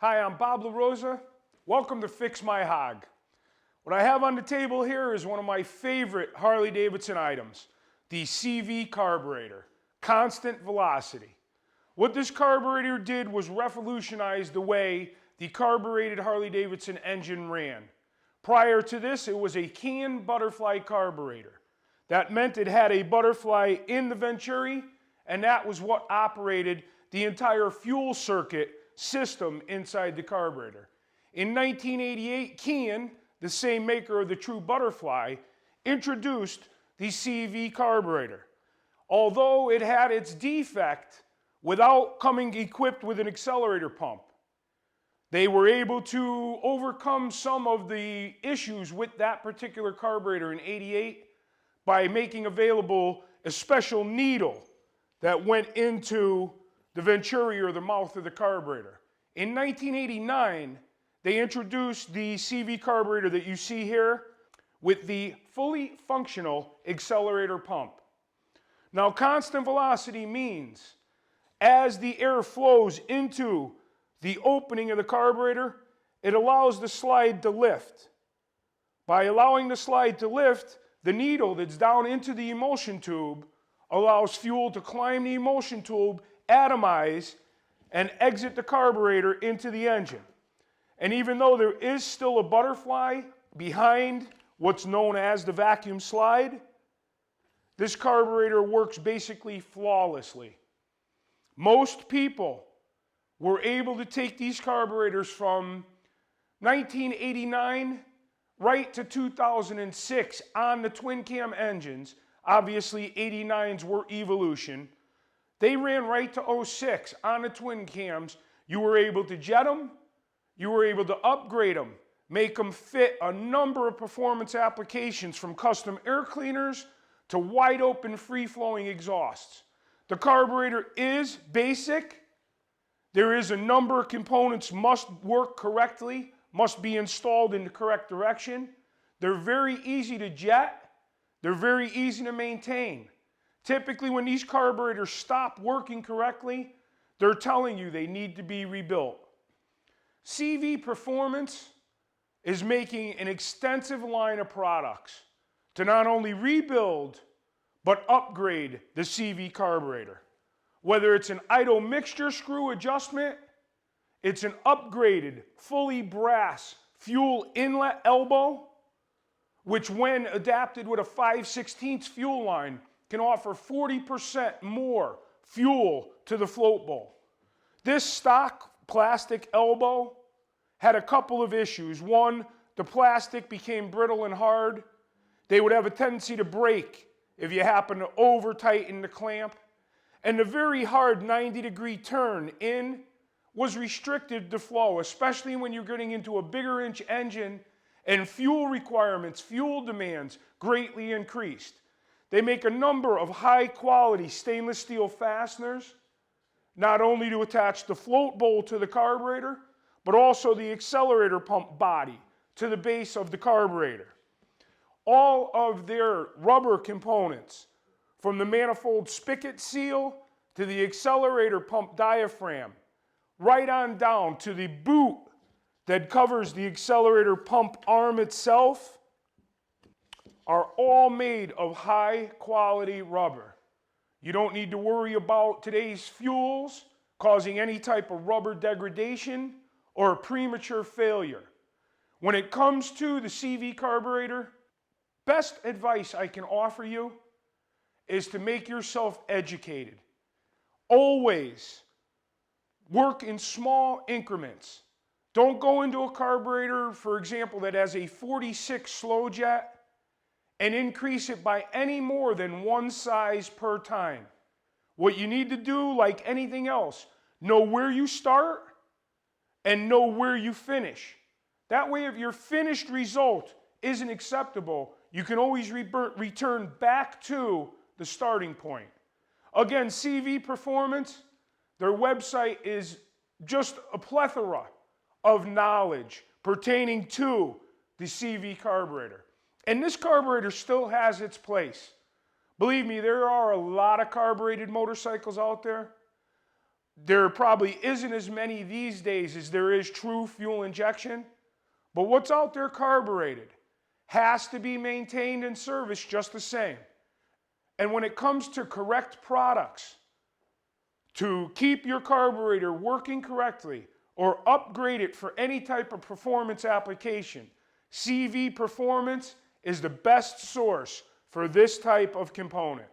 Hi, I'm Bob LaRosa. Welcome to Fix My Hog. What I have on the table here is one of my favorite Harley-Davidson items, the CV carburetor, constant velocity. What this carburetor did was revolutionize the way the carbureted Harley-Davidson engine ran. Prior to this, it was a can butterfly carburetor. That meant it had a butterfly in the venturi, and that was what operated the entire fuel circuit system inside the carburetor. In 1988, Can, the same maker of the true butterfly, introduced the CV carburetor. Although it had its defect without coming equipped with an accelerator pump, they were able to overcome some of the issues with that particular carburetor in '88 by making available a special needle that went into the venturi or the mouth of the carburetor. In 1989, they introduced the CV carburetor that you see here with the fully functional accelerator pump. Now, constant velocity means as the air flows into the opening of the carburetor, it allows the slide to lift. By allowing the slide to lift, the needle that's down into the emulsion tube allows fuel to climb the emulsion tube, atomize, and exit the carburetor into the engine. And even though there is still a butterfly behind what's known as the vacuum slide, this carburetor works basically flawlessly. Most people were able to take these carburetors from 1989 right to 2006 on the twin cam engines. Obviously, 89s were evolution. They ran right to '06 on the twin cams. You were able to jet them, you were able to upgrade them, make them fit a number of performance applications from custom air cleaners to wide open free-flowing exhausts. The carburetor is basic. There is a number of components must work correctly, must be installed in the correct direction. They're very easy to jet. They're very easy to maintain. Typically, when these carburetors stop working correctly, they're telling you they need to be rebuilt. CV Performance is making an extensive line of products to not only rebuild, but upgrade the CV carburetor. Whether it's an idle mixture screw adjustment, it's an upgraded, fully brass fuel inlet elbow, which when adapted with a 5/16 fuel line, can offer 40% more fuel to the float bowl. This stock plastic elbow had a couple of issues. One, the plastic became brittle and hard. They would have a tendency to break if you happen to over-tighten the clamp. And the very hard 90-degree turn in was restricted to flow, especially when you're getting into a bigger inch engine and fuel requirements, fuel demands greatly increased. They make a number of high-quality stainless steel fasteners, not only to attach the float bowl to the carburetor, but also the accelerator pump body to the base of the carburetor. All of their rubber components, from the manifold spigot seal to the accelerator pump diaphragm, right on down to the boot that covers the accelerator pump arm itself, are all made of high quality rubber. You don't need to worry about today's fuels causing any type of rubber degradation or premature failure. When it comes to the CV carburetor, best advice I can offer you is to make yourself educated. Always work in small increments. Don't go into a carburetor, for example, that has a 46 slow jet and increase it by any more than one size per time. What you need to do, like anything else, know where you start and know where you finish. That way, if your finished result isn't acceptable, you can always return back to the starting point. Again, CV Performance, their website is just a plethora of knowledge pertaining to the CV carburetor. And this carburetor still has its place. Believe me, there are a lot of carbureted motorcycles out there, There probably isn't as many these days as there is true fuel injection, but what's out there carbureted has to be maintained and serviced just the same. And when it comes to correct products, to keep your carburetor working correctly or upgrade it for any type of performance application, CV Performance is the best source for this type of component.